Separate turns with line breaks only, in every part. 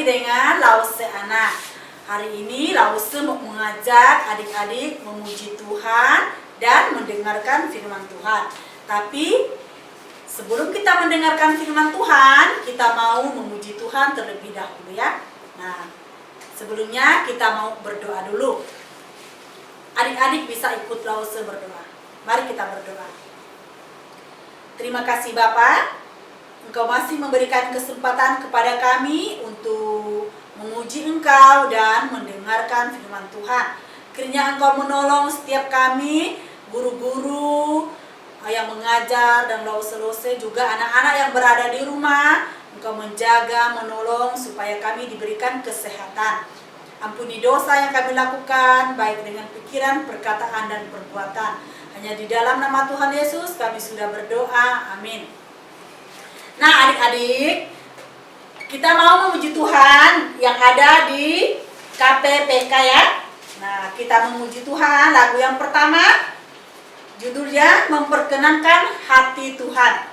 lagi dengan Lause Anak. Hari ini Lause mau mengajak adik-adik memuji Tuhan dan mendengarkan firman Tuhan. Tapi sebelum kita mendengarkan firman Tuhan, kita mau memuji Tuhan terlebih dahulu ya. Nah, sebelumnya kita mau berdoa dulu. Adik-adik bisa ikut Lause berdoa. Mari kita berdoa. Terima kasih Bapa, Engkau masih memberikan kesempatan kepada kami untuk memuji Engkau dan mendengarkan firman Tuhan. Kiranya Engkau menolong setiap kami, guru-guru yang mengajar dan Lause-Lause juga anak-anak yang berada di rumah. Engkau menjaga, menolong supaya kami diberikan kesehatan. Ampuni dosa yang kami lakukan, baik dengan pikiran, perkataan, dan perbuatan. Hanya di dalam nama Tuhan Yesus kami sudah berdoa. Amin. Nah adik-adik, kita mau memuji Tuhan yang ada di KPPK ya. Nah kita memuji Tuhan, lagu yang pertama judulnya Memperkenankan Hati Tuhan.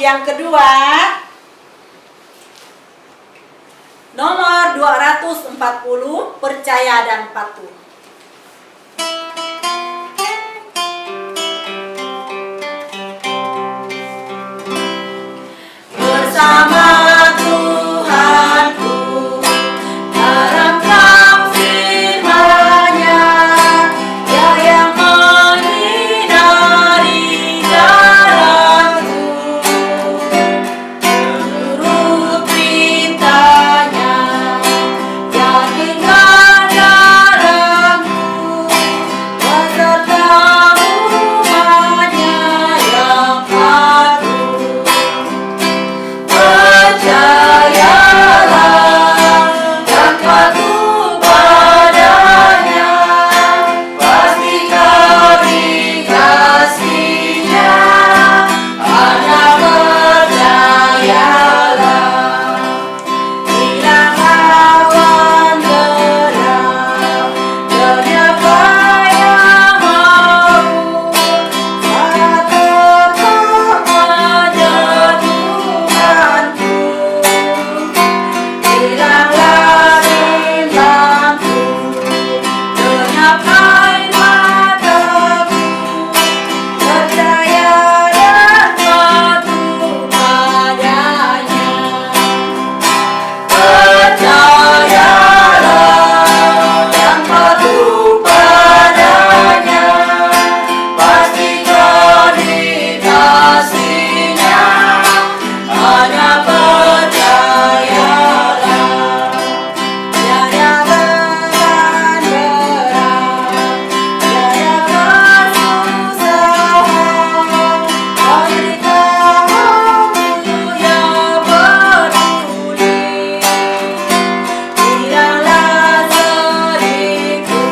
Yang kedua, nomor 240, Percaya dan Patuh. Bersama Tuhanku dalam firman-Nya, Dia yang menyinari jalanku. Turut perintah-Nya, Dia tinggal dalamku, beserta umat-Nya yang patuh. Percayalah dan patuh padanya, pasti kau dikasihinya. Hanya percayalah, hilang awan gelap, siapa yang mau saat engkau menjatuhkanku. Hilanglah bimbangku, lenyap air mataku, percaya dan patuh padanya. Percayalah dan patuh padanya, pasti kau dikasihinya. Hanya percayalah, tiada beban berat, tiada kesusahan, penderitaan yang peduli. Hilanglah sedihku,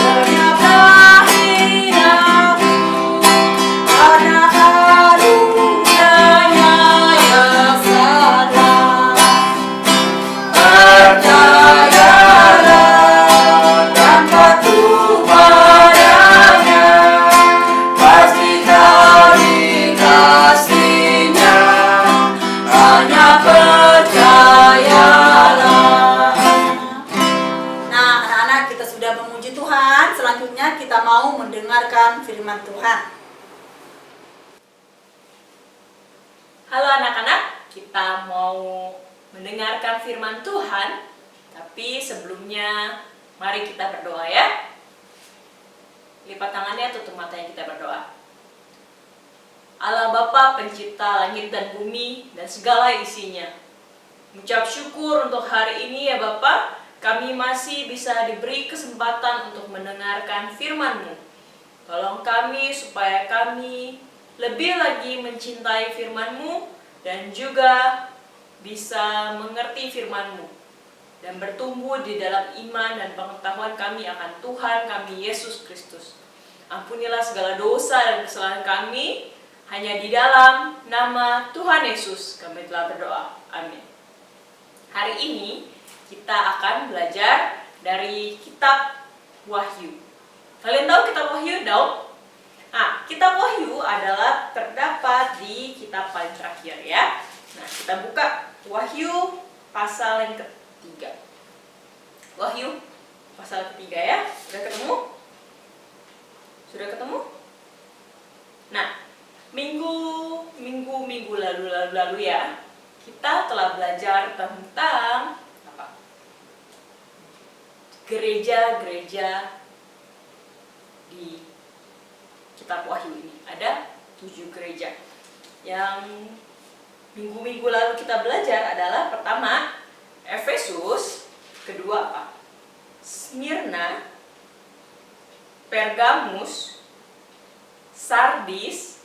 lenyaplah hinaku, karena anugerah-Nya yang salah. Percayalah dan patuh padanya, pasti kau dikasihinya. Hanya percayalah. Nah anak-anak, kita sudah memuji Tuhan. Selanjutnya kita mau mendengarkan firman Tuhan.
Halo anak-anak, kita mau mendengarkan firman Tuhan. Tapi sebelumnya Mari kita berdoa ya. Lipat tangannya, tutup matanya, kita berdoa. Allah Bapa pencipta langit dan bumi dan segala isinya. Mengucap syukur untuk hari ini ya Bapa, kami masih bisa diberi kesempatan untuk mendengarkan firman-Mu. Tolong kami supaya kami lebih lagi mencintai firman-Mu dan juga bisa mengerti firman-Mu dan bertumbuh di dalam iman dan pengetahuan kami akan Tuhan kami Yesus Kristus. Ampunilah segala dosa dan kesalahan kami, hanya di dalam nama Tuhan Yesus kami telah berdoa. Amin. Hari ini kita akan belajar dari kitab Wahyu. Kalian tahu kitab Wahyu dong? Nah, kitab Wahyu adalah terdapat di kitab paling terakhir ya. Nah, kita buka Wahyu pasal yang ketiga. Wahyu pasal ketiga ya. Sudah ketemu? Sudah ketemu? Nah, minggu lalu ya, kita telah belajar tentang apa? Gereja-gereja di kitab Wahyu ini. Ada 7 gereja. Yang minggu lalu kita belajar adalah pertama Efesus, kedua apa? Smyrna, Pergamus, Sardis,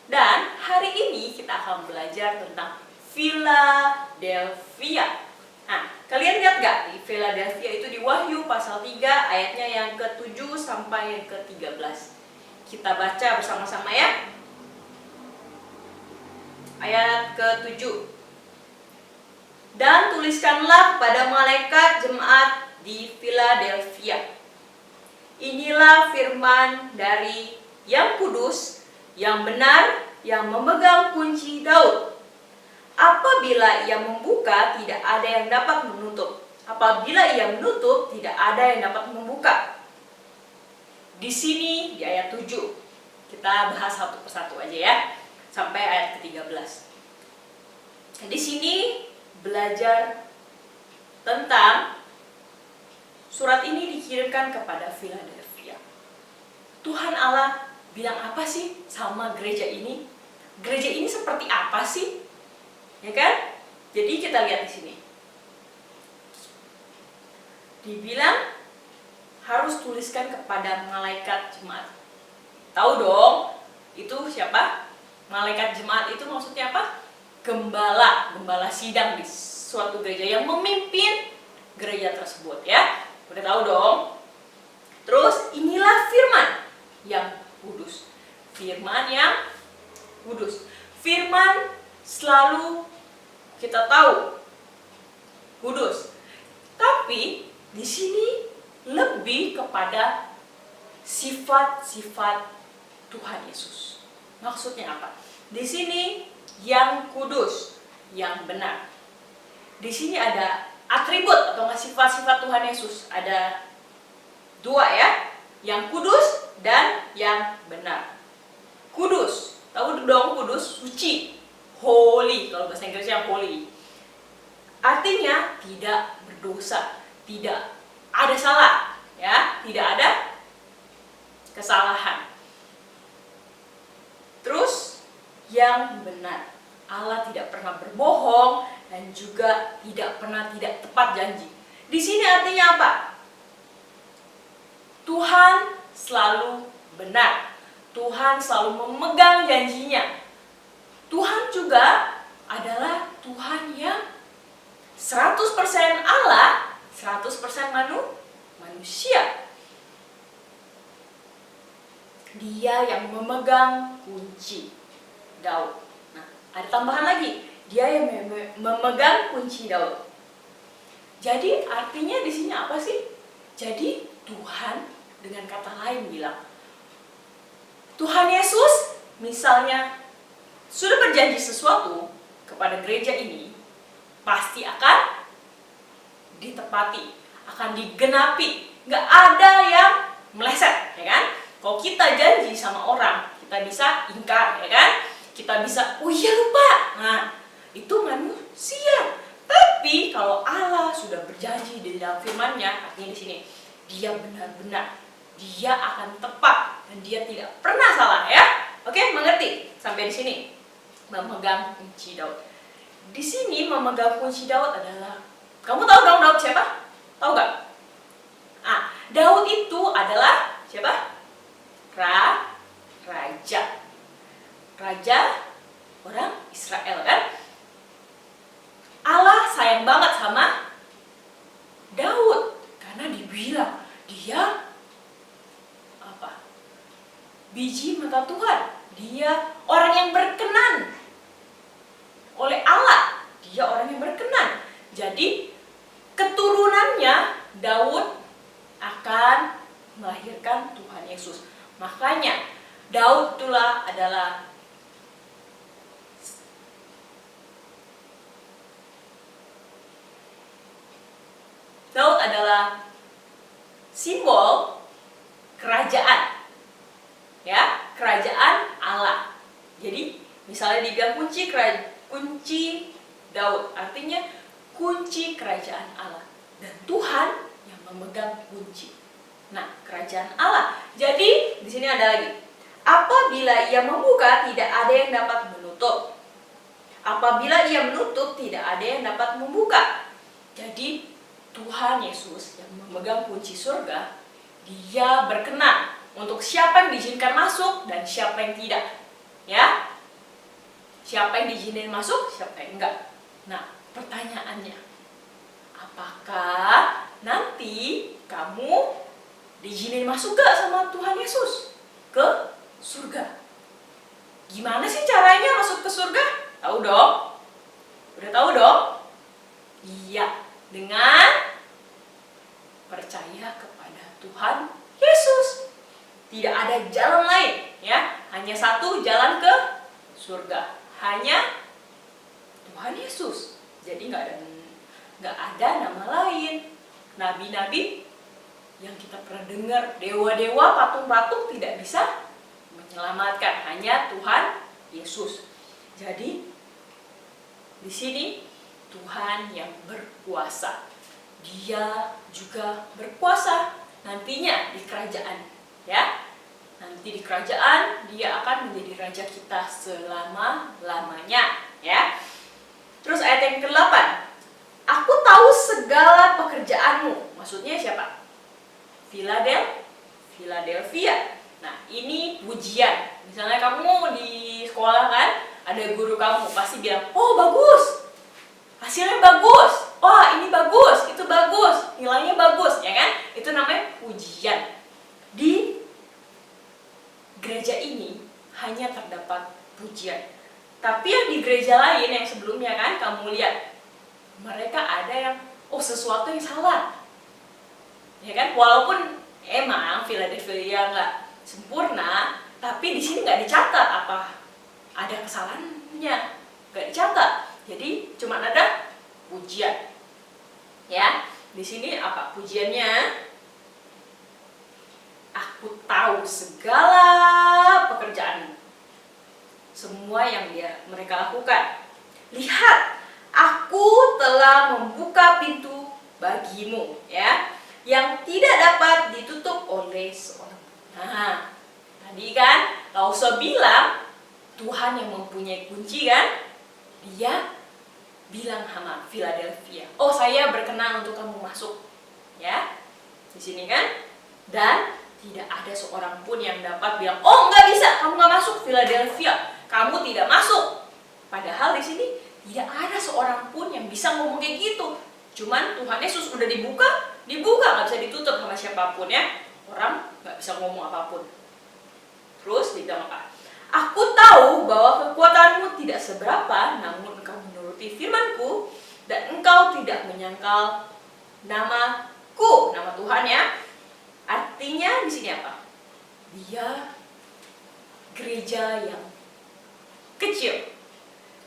dan hari ini kita akan belajar tentang Philadelphia. Nah, kalian lihat gak di Philadelphia itu di Wahyu pasal 3 ayatnya yang ke-7 sampai yang ke-13. Kita baca bersama-sama ya. Ayat ke-7. Dan tuliskanlah pada malaikat jemaat di Philadelphia. Inilah firman dari yang kudus, yang benar, yang memegang kunci Daud. Apabila ia membuka, tidak ada yang dapat menutup. Apabila ia menutup, tidak ada yang dapat membuka. Di sini di ayat 7. Kita bahas satu persatu aja ya, sampai ayat ke-13. Di sini belajar tentang surat ini dikirimkan kepada Philadelphia. Tuhan Allah bilang apa sih sama gereja ini? Gereja ini seperti apa sih? Ya kan? Jadi kita lihat di sini. Dibilang harus tuliskan kepada malaikat jemaat. Tahu dong, itu siapa? Malaikat jemaat itu maksudnya apa? Gembala sidang di suatu gereja yang memimpin gereja tersebut ya. Udah tahu dong. Terus inilah firman yang kudus. Firman yang kudus. Firman selalu kita tahu kudus. Tapi di sini lebih kepada sifat-sifat Tuhan Yesus. Maksudnya apa? Di sini yang kudus, yang benar. Di sini ada atribut atau sifat-sifat Tuhan Yesus. Ada 2 ya, yang kudus dan yang benar. Kudus, tahu dong kudus, suci, holy, kalau bahasa Inggrisnya holy. Artinya tidak berdosa, tidak ada salah, ya, tidak ada kesalahan. Terus yang benar, Allah tidak pernah berbohong dan juga tidak pernah tidak tepat janji. Di sini artinya apa? Tuhan selalu benar. Tuhan selalu memegang janjinya. Tuhan juga adalah Tuhan yang 100% Allah, 100% manusia. Dia yang memegang kunci Daud. Nah, ada tambahan lagi. Dia yang memegang kunci Daud. Jadi artinya di sini apa sih? Jadi Tuhan dengan kata lain bilang, Tuhan Yesus misalnya sudah berjanji sesuatu kepada gereja ini, pasti akan ditepati, akan digenapi. Nggak ada yang meleset, ya kan? Kalau kita janji sama orang, kita bisa ingkar, ya kan? Kita bisa, oh iya lupa. Nah, itu manusia. Tapi kalau Allah sudah berjanji di dalam firman-Nya, artinya di sini Dia benar-benar, Dia akan tepat dan Dia tidak pernah salah ya. Oke, mengerti sampai di sini? Memegang kunci Daud. Di sini memegang kunci Daud adalah, kamu tahu dong Daud siapa? Tahu gak? Daud itu adalah siapa? Raja orang Israel kan? Allah sayang banget sama Daud karena dibilang dia apa? Biji mata Tuhan. Dia orang yang berkenan oleh Allah. Dia orang yang berkenan. Jadi keturunannya Daud akan melahirkan Tuhan Yesus. Makanya Daud itulah adalah simbol kerajaan. Ya, kerajaan Allah. Jadi, misalnya dibilang kunci Daud, artinya kunci kerajaan Allah. Dan Tuhan yang memegang kunci. Nah, kerajaan Allah. Jadi, di sini ada lagi. Apabila ia membuka, tidak ada yang dapat menutup. Apabila ia menutup, tidak ada yang dapat membuka. Jadi, Tuhan Yesus yang memegang kunci surga, Dia berkenan untuk siapa yang diizinkan masuk dan siapa yang tidak. Ya. Siapa yang diizinin masuk, siapa yang enggak. Nah, pertanyaannya, apakah nanti kamu diizinin masuk gak sama Tuhan Yesus ke surga? Gimana sih caranya masuk ke surga? Tahu dong? Udah tahu dong? Iya, dengan percaya kepada Tuhan Yesus. Tidak ada jalan lain, ya. Hanya satu jalan ke surga. Hanya Tuhan Yesus. Jadi nggak ada nama lain. Nabi-nabi yang kita pernah dengar, dewa-dewa, patung-patung tidak bisa menyelamatkan. Hanya Tuhan Yesus. Jadi di sini Tuhan yang berkuasa. Dia juga berkuasa nantinya di kerajaan, ya. Nanti di kerajaan Dia akan menjadi raja kita selama-lamanya, ya. Terus ayat yang ke-8. Aku tahu segala pekerjaanmu. Maksudnya siapa? Philadelphia. Nah, ini pujian. Misalnya kamu di sekolah kan, ada guru kamu pasti bilang, "Oh, bagus. Hasilnya bagus. Wah, ini bagus, itu bagus, nilainya bagus," ya kan? Itu namanya pujian. Di gereja ini hanya terdapat pujian. Tapi yang di gereja lain yang sebelumnya kan kamu lihat, mereka ada yang sesuatu yang salah. Ya kan? Walaupun emang Philadelphia nggak sempurna, tapi di sini nggak dicatat apa ada kesalahannya, nggak dicatat. Jadi cuma ada pujian. Ya, di sini apa pujiannya? Aku tahu segala pekerjaanmu, semua yang mereka lakukan. Lihat, aku telah membuka pintu bagimu, ya, yang tidak dapat ditutup oleh seorang. Nah, tadi kan Lausa bilang Tuhan yang mempunyai kunci kan? Dia bilang sama Philadelphia, saya berkenan untuk kamu masuk, ya, di sini kan? Dan tidak ada seorang pun yang dapat bilang, nggak bisa, kamu nggak masuk Philadelphia, kamu tidak masuk. Padahal di sini tidak ada seorang pun yang bisa ngomong kayak gitu. Cuman Tuhan Yesus udah dibuka, nggak bisa ditutup sama siapapun, ya. Orang nggak bisa ngomong apapun. Terus dibilang apa? Aku tahu bahwa kekuatanmu tidak seberapa, namun engkau menuruti firman-Ku dan engkau tidak menyangkal namaku, nama Tuhan, ya. Artinya di sini apa? Dia gereja yang kecil,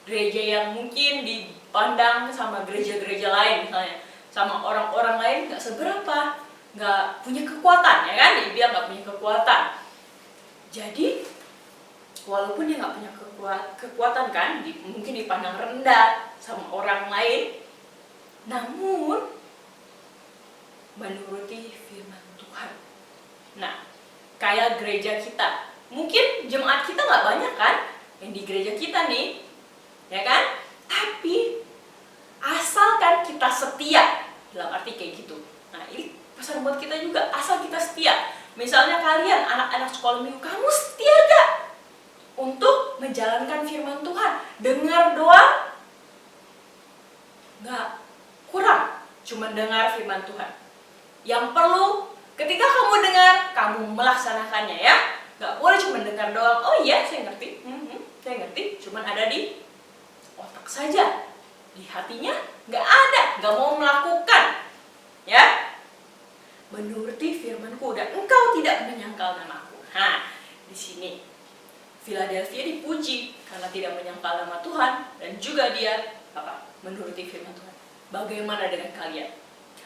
gereja yang mungkin dipandang sama gereja-gereja lain, misalnya sama orang-orang lain nggak seberapa, nggak punya kekuatan, ya kan? Dia nggak punya kekuatan. Jadi walaupun dia nggak punya kekuatan kan, mungkin dipandang rendah sama orang lain, namun menuruti firman Tuhan. Nah, kayak gereja kita, mungkin jemaat kita nggak banyak kan yang di gereja kita nih, ya kan? Tapi asalkan kita setia, dalam arti kayak gitu. Nah, ini pesan buat kita juga, asal kita setia. Misalnya kalian anak-anak sekolah minggu, kamu setia gak untuk menjalankan firman Tuhan? Dengar doang nggak kurang, cuma dengar firman Tuhan. Yang perlu ketika kamu dengar, kamu melaksanakannya ya. Nggak boleh cuma dengar doang. Oh iya, saya ngerti, saya ngerti. Cuma ada di otak saja, di hatinya nggak ada, nggak mau melakukan. Ya, menuruti firman-Ku dan engkau tidak menyangkal namaku. Nah, di sini Philadelphia dipuji karena tidak menyangkal nama Tuhan dan juga dia menuruti firman Tuhan. Bagaimana dengan kalian?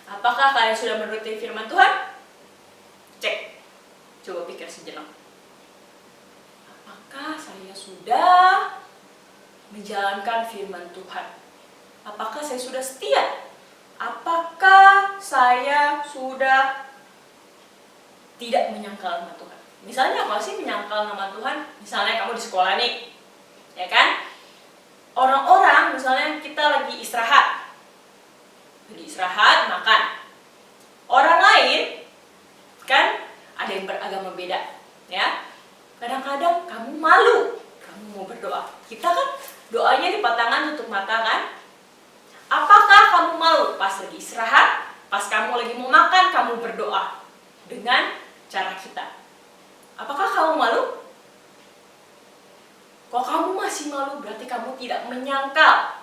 Apakah kalian sudah menuruti firman Tuhan? Cek. Coba pikir sejenak. Apakah saya sudah menjalankan firman Tuhan? Apakah saya sudah setia? Apakah saya sudah tidak menyangkal nama Tuhan? Misalnya apa sih menyangkal nama Tuhan? Misalnya kamu di sekolah nih, ya kan? Orang-orang misalnya kita lagi istirahat makan. Orang lain kan ada yang beragama beda, ya. Kadang-kadang kamu malu, kamu mau berdoa. Kita kan doanya di tangan tutup mata kan? Apakah kamu malu pas lagi istirahat, pas kamu lagi mau makan, kamu berdoa dengan cara kita? Apakah kamu malu? Kalau kamu masih malu, berarti kamu tidak menyangkal.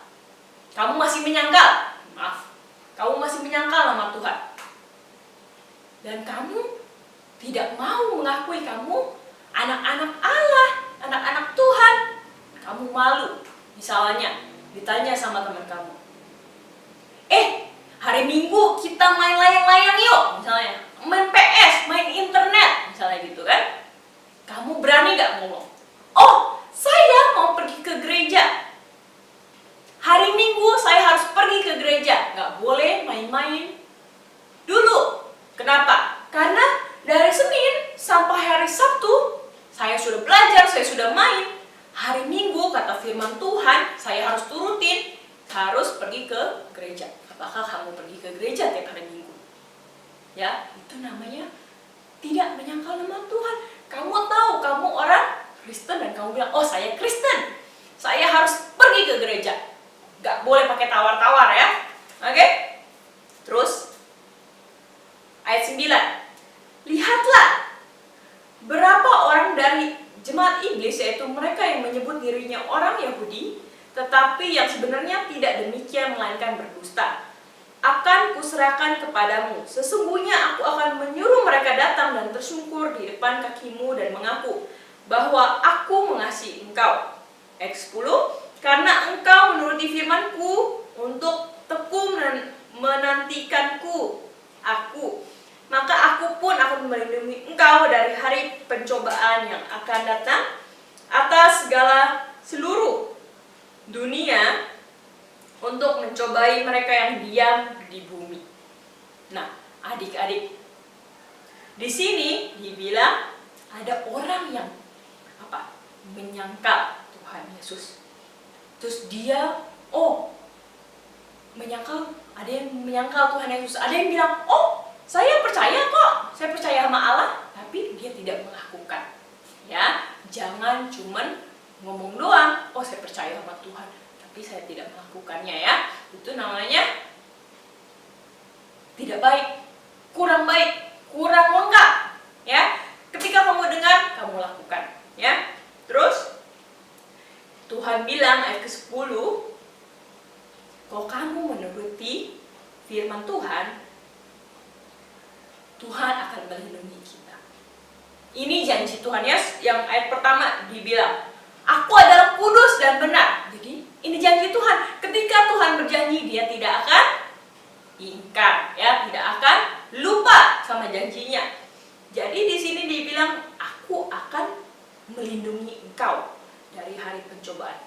Kamu masih menyangkal. Maaf. Kamu masih menyangkal nama Tuhan. Dan kamu tidak mau mengakui kamu anak-anak Allah, anak-anak Tuhan. Kamu malu. Misalnya, ditanya sama teman kamu. Hari Minggu kita main layang-layang yuk. Misalnya, main PS, main internet. Misalnya gitu kan. Kamu berani gak ngomong? Oh, saya mau pergi ke gereja. Hari Minggu saya harus pergi ke gereja. Gak boleh main-main dulu. Kenapa? Karena dari Senin sampai hari Sabtu saya sudah belajar, saya sudah main. Hari Minggu kata firman Tuhan, saya harus turutin, harus pergi ke gereja. Apakah kamu pergi ke gereja tiap hari Minggu? Ya, itu namanya tidak menyangkal nama Tuhan. Kamu tahu kamu orang Kristen dan kamu bilang, oh saya Kristen, saya harus pergi ke gereja. Gak boleh pakai tawar-tawar ya. Oke? Terus ayat 9. Lihatlah berapa orang dari jemaat iblis, yaitu mereka yang menyebut dirinya orang Yahudi, tetapi yang sebenarnya tidak demikian melainkan berdusta. Akan kuserahkan kepadamu. Sesungguhnya aku akan menyuruh mereka datang dan tersungkur di depan kakimu dan mengaku bahwa aku mengasihi engkau. Ayat 10. Karena engkau menuruti firman-Ku untuk tekun menantikanku, aku, maka aku pun akan melindungi engkau dari hari pencobaan yang akan datang atas segala seluruh dunia untuk mencobai mereka yang diam di bumi. Nah, adik-adik, di sini dibilang ada orang yang menyangkal Tuhan Yesus. Terus dia, menyangkal, ada yang menyangkal Tuhan Yesus. Ada yang bilang, saya percaya kok, saya percaya sama Allah, tapi dia tidak melakukan. Ya, jangan cuman ngomong doang, saya percaya sama Tuhan, tapi saya tidak melakukannya ya. Itu namanya tidak baik, kurang lengkap. Ya, ketika kamu dengar, kamu lakukan. Ya, terus Tuhan bilang ayat ke-10, kalau kamu menuruti firman Tuhan, Tuhan akan melindungi kita. Ini janji Tuhan ya, yang ayat pertama dibilang, aku adalah kudus dan benar. Jadi ini janji Tuhan. Ketika Tuhan berjanji, dia tidak akan ingkar, ya, tidak akan lupa sama janjinya. Jadi di sini dibilang, aku akan melindungi engkau dari hari pencobaan.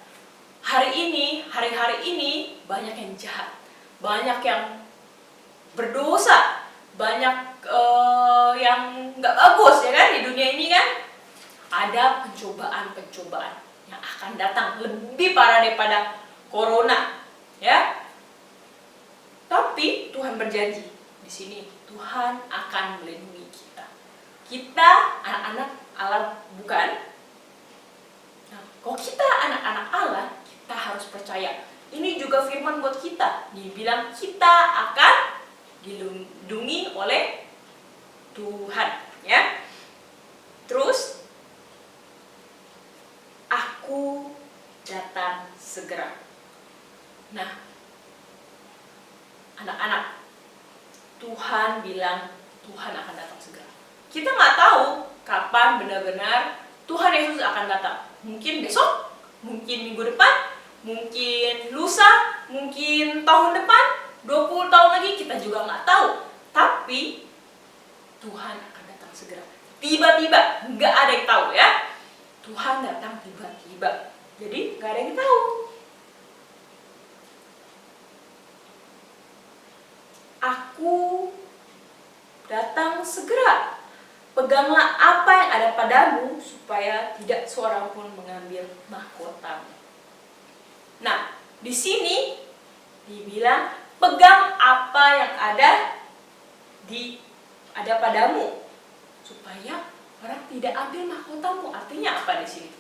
Hari-hari ini banyak yang jahat, banyak yang berdosa, banyak yang nggak bagus ya kan di dunia ini kan. Ada pencobaan-pencobaan yang akan datang lebih parah daripada corona, ya. Tapi Tuhan berjanji di sini Tuhan akan melindungi kita. Kita anak-anak Allah bukan? Nah, kalau kita anak-anak Allah, kita harus percaya. Ini juga firman buat kita. Dibilang kita akan dilindungi oleh Tuhan, ya. Terus aku datang segera. Nah, anak-anak, Tuhan bilang Tuhan akan datang segera. Kita nggak tahu kapan benar-benar Tuhan Yesus akan datang. Mungkin besok, mungkin minggu depan, mungkin lusa, mungkin tahun depan, 20 tahun lagi, kita juga nggak tahu. Tapi Tuhan akan datang segera. Tiba-tiba, nggak ada yang tahu ya. Tuhan datang tiba-tiba. Jadi nggak ada yang tahu. Aku datang segera. Peganglah apa yang ada padamu supaya tidak seorang pun mengambil mahkotamu. Nah, di sini dibilang pegang apa yang ada padamu supaya orang tidak ambil mahkotamu. Artinya apa di sini?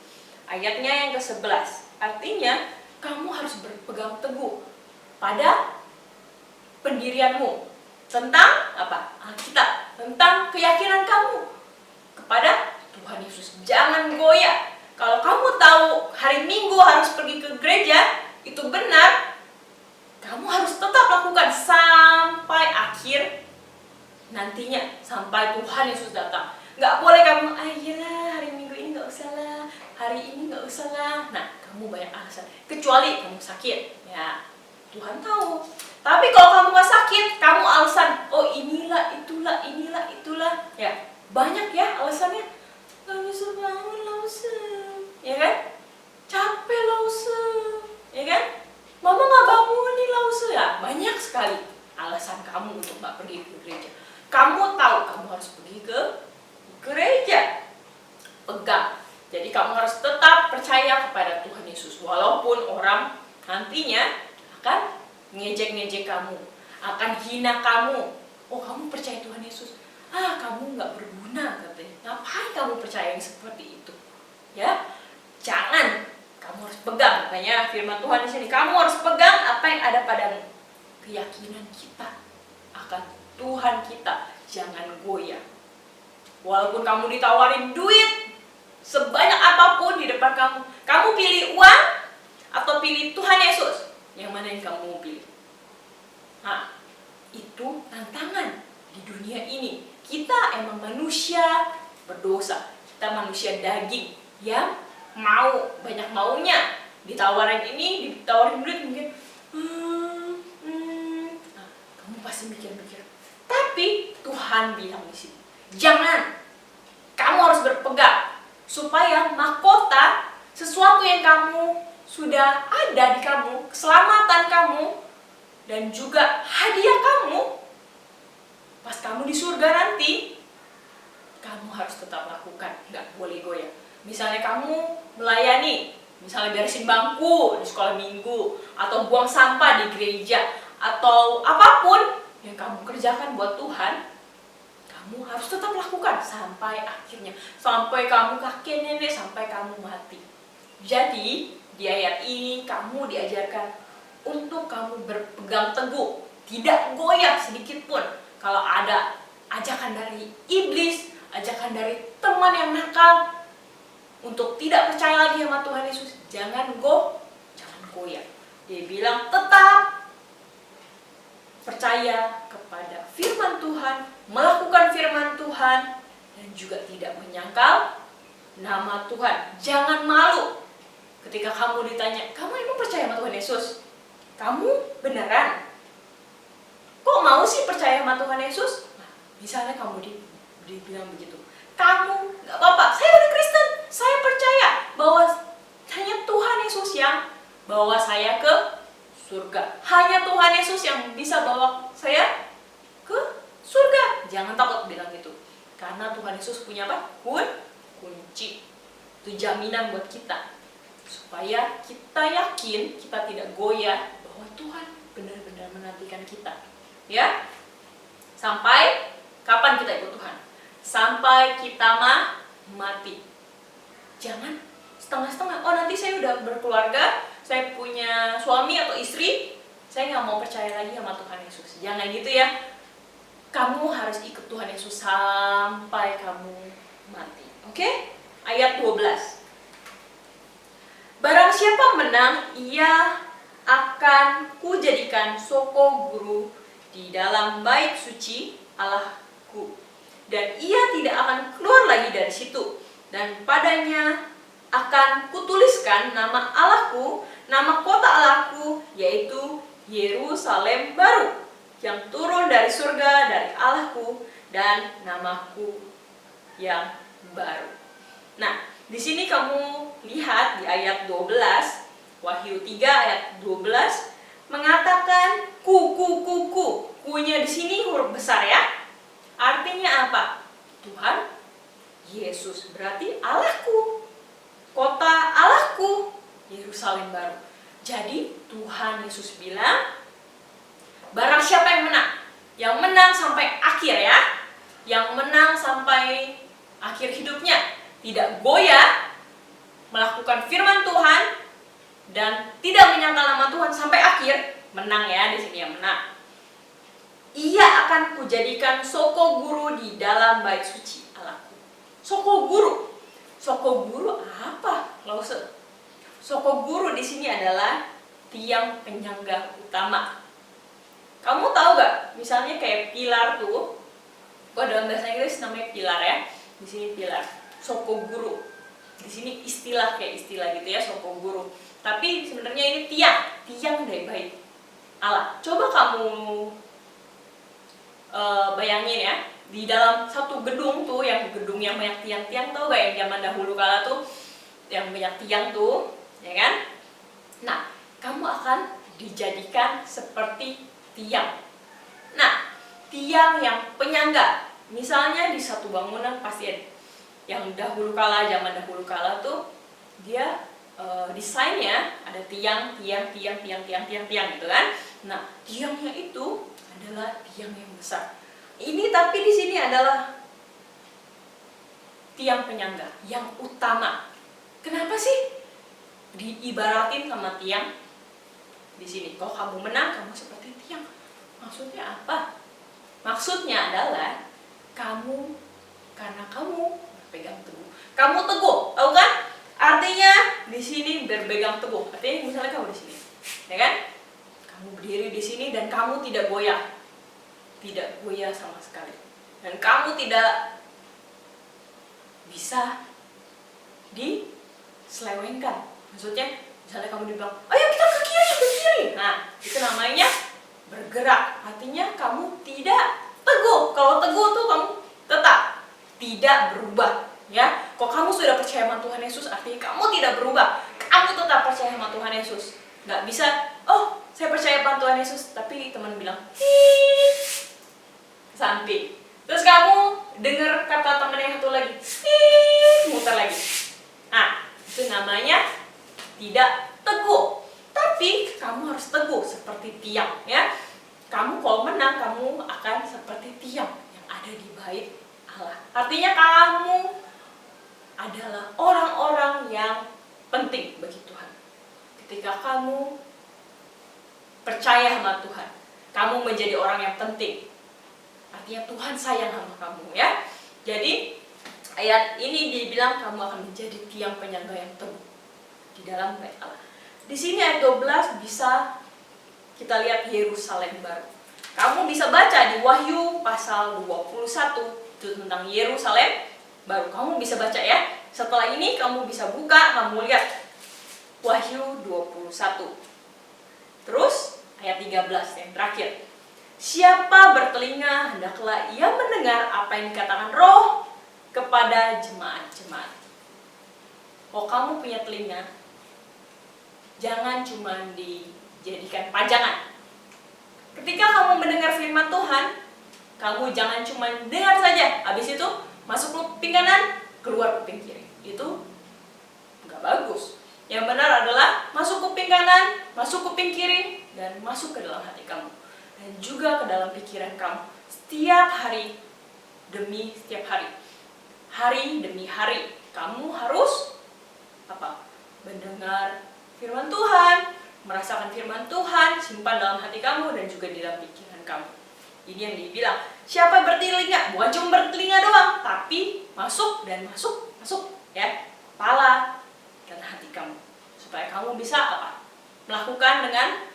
Ayatnya yang ke-11. Artinya kamu harus berpegang teguh pada pendirianmu tentang apa? Alkitab, tentang keyakinan kamu kepada Tuhan Yesus. Jangan goyah. Kalau kamu tahu hari Minggu harus pergi ke gereja, itu benar, kamu harus tetap lakukan sampai akhir nantinya, sampai Tuhan Yesus datang. Nggak boleh kamu, ayolah hari Minggu ini nggak usah lah, hari ini nggak usah lah. Nah, kamu banyak alasan. Kecuali kamu sakit, ya Tuhan tahu. Tapi kalau kamu nggak sakit, kamu alasan, oh inilah, itulah, ya banyak ya alasannya. Nggak bisa bangun lause, ya kan? Capek lause, ya kan? Mama nggak bangun nih lause, ya banyak sekali alasan kamu untuk nggak pergi ke gereja. Kamu tahu kamu harus pergi ke gereja, pegang. Jadi kamu harus tetap percaya kepada Tuhan Yesus, walaupun orang nantinya akan ngejek-ngejek kamu, akan hina kamu. Oh, kamu percaya Tuhan Yesus? Kamu nggak berguna katanya. Ngapain kamu percaya yang seperti itu? Ya, jangan. Kamu harus pegang. Makanya firman Tuhan di sini, kamu harus pegang apa yang ada padamu. Keyakinan kita akan Tuhan kita, jangan goyah. Walaupun kamu ditawarin duit sebanyak apapun di depan kamu, kamu pilih uang atau pilih Tuhan Yesus? Yang mana yang kamu mau pilih? Nah, itu tantangan di dunia ini. Kita emang manusia berdosa. Kita manusia daging yang mau, banyak maunya. Ditawarin ini, ditawarin duit mungkin kamu pasti mikir-mikir. Tapi Tuhan bilang di sini, jangan. Kamu harus berpegang supaya mahkota, sesuatu yang kamu sudah ada di kamu, keselamatan kamu, dan juga hadiah kamu, pas kamu di surga nanti, kamu harus tetap lakukan, nggak boleh goyah. Misalnya kamu melayani, misalnya beresin bangku di sekolah minggu, atau buang sampah di gereja, atau apapun yang kamu kerjakan buat Tuhan, kamu harus tetap lakukan sampai akhirnya, sampai kamu kakek nenek, sampai kamu mati. Jadi di ayat ini kamu diajarkan untuk kamu berpegang teguh, tidak goyah sedikit pun. Kalau ada ajakan dari iblis, ajakan dari teman yang nakal untuk tidak percaya lagi sama Tuhan Yesus, jangan goyah. Dia bilang tetap percaya kepada firman Tuhan, melakukan firman Tuhan, dan juga tidak menyangkal nama Tuhan. Jangan malu ketika kamu ditanya, kamu emang percaya sama Tuhan Yesus? Kamu beneran? Kok mau sih percaya sama Tuhan Yesus? Nah, misalnya kamu dibilang begitu, kamu gak apa-apa, saya udah Kristen, saya percaya bahwa hanya Tuhan Yesus yang bawa saya ke surga. Hanya Tuhan Yesus yang bisa bawa saya ke surga. Jangan takut bilang gitu. Karena Tuhan Yesus punya apa? Kunci. Itu jaminan buat kita. Supaya kita yakin, kita tidak goyah bahwa Tuhan benar-benar menantikan kita. Ya. Sampai kapan kita ikut Tuhan? Sampai kita mati. Jangan setengah-setengah. Oh, nanti saya udah berkeluarga, saya punya suami atau istri, saya nggak mau percaya lagi sama Tuhan Yesus. Jangan gitu ya. Kamu harus ikut Tuhan Yesus sampai kamu mati. Oke? Ayat 12. Barang siapa menang, ia akan kujadikan soko guru di dalam bait suci Allahku. Dan ia tidak akan keluar lagi dari situ. Dan padanya akan kutuliskan nama Allahku, nama kota Allahku, yaitu Yerusalem baru, yang turun dari surga dari Allahku, dan namaku yang baru. Nah, di sini kamu lihat di ayat 12, Wahyu 3 ayat 12 mengatakan ku. Kunya di sini huruf besar ya. Artinya apa? Tuhan Yesus, berarti Allahku, kota Allahku, Yerusalem baru. Jadi Tuhan Yesus bilang, barang siapa yang menang? Yang menang sampai akhir ya. Yang menang sampai akhir hidupnya, tidak goyah, melakukan firman Tuhan dan tidak menyangkal nama Tuhan sampai akhir, menang ya, di sini yang menang. Ia akan kujadikan soko guru di dalam bait suci Allahku. Soko guru. Soko guru apa? Lause. Soko guru di sini adalah tiang penyangga utama. Kamu tahu gak? Misalnya kayak pilar tuh. Dalam bahasa Inggris namanya pilar ya. Di sini pilar. Soko guru. Di sini istilah kayak istilah gitu ya, soko guru. Tapi sebenarnya ini tiang dari bait Allah. Coba kamu bayangin ya, di dalam satu gedung tuh, gedung yang banyak tiang-tiang, tau gak yang zaman dahulu kala tuh yang banyak tiang tuh, ya kan? Nah, kamu akan dijadikan seperti tiang. Nah, tiang yang penyangga. Misalnya di satu bangunan pasti ada yang dahulu kala, zaman dahulu kala tuh dia desainnya ada tiang gitu kan. Nah, tiangnya itu adalah tiang yang besar. Ini tapi di sini adalah tiang penyangga yang utama. Kenapa sih diibaratin sama tiang? Di sini, kalau kamu menang, kamu seperti tiang. Maksudnya apa? Maksudnya adalah karena kamu berpegang teguh. Kamu teguh, tahu kan? Artinya di sini berpegang teguh. Artinya misalnya kamu di sini, ya kan? Kamu berdiri di sini dan kamu tidak goyah. Tidak goyah sama sekali. Dan kamu tidak bisa diselewengkan. Maksudnya, misalnya kamu dibilang, ayo kita ke kiri. Nah, itu namanya bergerak. Artinya kamu tidak teguh. Kalau teguh tuh kamu tetap tidak berubah. Ya, kalau kamu sudah percaya sama Tuhan Yesus, artinya kamu tidak berubah. Kamu tetap percaya sama Tuhan Yesus. Nggak bisa, oh saya percaya sama Tuhan Yesus, tapi teman bilang, samping. Terus kamu dengar kata teman yang satu lagi, muter lagi. Nah, itu namanya tidak teguh. Tapi kamu harus teguh seperti tiang, ya. Kamu kalau menang, kamu akan seperti tiang yang ada di bait Allah. Artinya kamu adalah orang-orang yang penting bagi Tuhan. Ketika kamu percaya sama Tuhan, kamu menjadi orang yang penting. Artinya Tuhan sayang sama kamu, ya. Jadi ayat ini dibilang kamu akan menjadi tiang penyangga yang teguh di dalam bait Allah. Di sini ayat 12 bisa kita lihat Yerusalem baru. Kamu bisa baca di Wahyu pasal 21 itu tentang Yerusalem baru. Kamu bisa baca ya. Setelah ini kamu bisa buka, kamu lihat Wahyu 21. Terus ayat 13 yang terakhir. Siapa bertelinga, hendaklah ia mendengar apa yang dikatakan Roh kepada jemaat-jemaat. Kalau kamu punya telinga, jangan cuma di jadikan pajangan. Ketika kamu mendengar firman Tuhan, kamu jangan cuma dengar saja, habis itu masuk kuping kanan, keluar kuping kiri. Itu nggak bagus. Yang benar adalah masuk kuping kanan, masuk kuping kiri, dan masuk ke dalam hati kamu. Dan juga ke dalam pikiran kamu. Setiap hari demi setiap hari. Hari demi hari. Kamu harus mendengar firman Tuhan, merasakan firman Tuhan, simpan dalam hati kamu dan juga di dalam pikiran kamu. Ini yang dibilang, siapa bertelinga? Bukan cuma bertelinga doang, tapi masuk dan masuk, ya, kepala dan hati kamu. Supaya kamu bisa melakukan dengan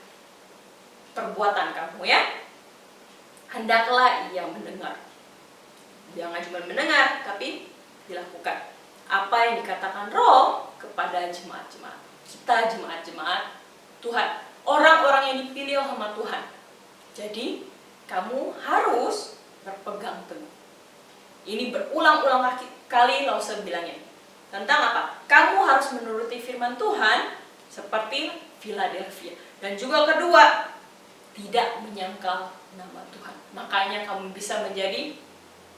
perbuatan kamu, ya. Hendaklah ia mendengar. Jangan cuma mendengar, tapi dilakukan. Apa yang dikatakan Roh kepada jemaat-jemaat. Kita jemaat-jemaat Tuhan. Orang-orang yang dipilih sama Tuhan. Jadi, kamu harus berpegang teguh. Ini berulang-ulang kali Lause bilangnya. Tentang apa? Kamu harus menuruti firman Tuhan seperti Philadelphia. Dan juga kedua, tidak menyangkal nama Tuhan. Makanya kamu bisa menjadi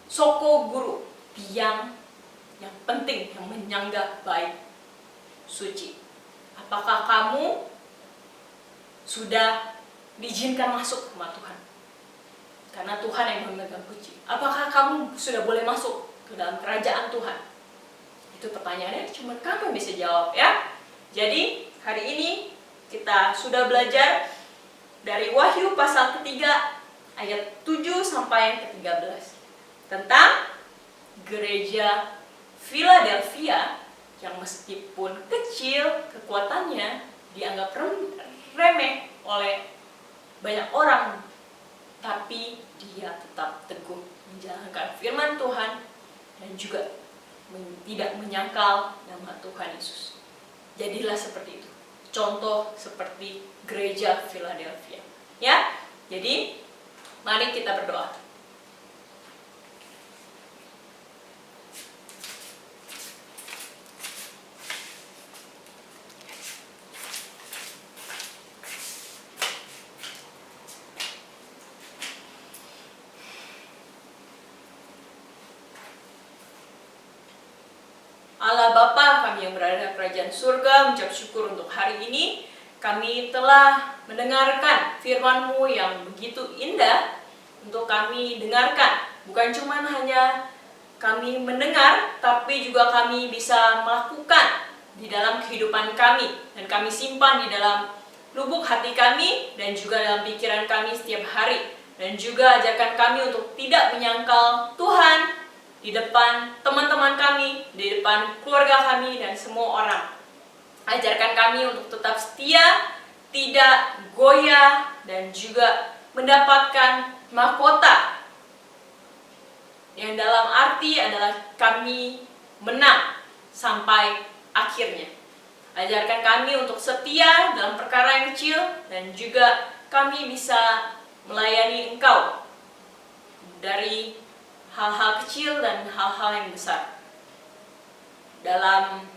soko guru, tiang yang penting, yang menyangga baik suci. Apakah kamu sudah diizinkan masuk sama Tuhan? Karena Tuhan yang memegang kunci. Apakah kamu sudah boleh masuk ke dalam kerajaan Tuhan? Itu pertanyaannya, cuma kamu bisa jawab, ya. Jadi hari ini kita sudah belajar dari Wahyu pasal ketiga ayat 7 sampai yang ke-13 tentang gereja Philadelphia yang meskipun kecil kekuatannya dianggap remeh oleh banyak orang, tapi dia tetap teguh menjalankan firman Tuhan dan juga tidak menyangkal nama Tuhan Yesus. Jadilah seperti itu. Contoh seperti gereja Philadelphia. Ya, jadi mari kita berdoa. Allah Bapa kami yang berada di kerajaan surga, mengucap syukur untuk hari ini. Kami telah mendengarkan firman-Mu yang begitu indah untuk kami dengarkan. Bukan cuma hanya kami mendengar, tapi juga kami bisa melakukan di dalam kehidupan kami. Dan kami simpan di dalam lubuk hati kami dan juga dalam pikiran kami setiap hari. Dan juga ajarkan kami untuk tidak menyangkal Tuhan di depan teman-teman kami, di depan keluarga kami dan semua orang. Ajarkan kami untuk tetap setia, tidak goyah, dan juga mendapatkan mahkota yang dalam arti adalah kami menang sampai akhirnya. Ajarkan kami untuk setia dalam perkara yang kecil dan juga kami bisa melayani Engkau dari hal-hal kecil dan hal-hal yang besar. Dalam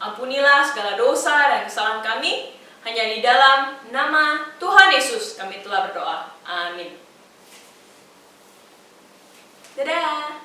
ampunilah segala dosa dan kesalahan kami, hanya di dalam nama Tuhan Yesus kami telah berdoa. Amin. Dadah.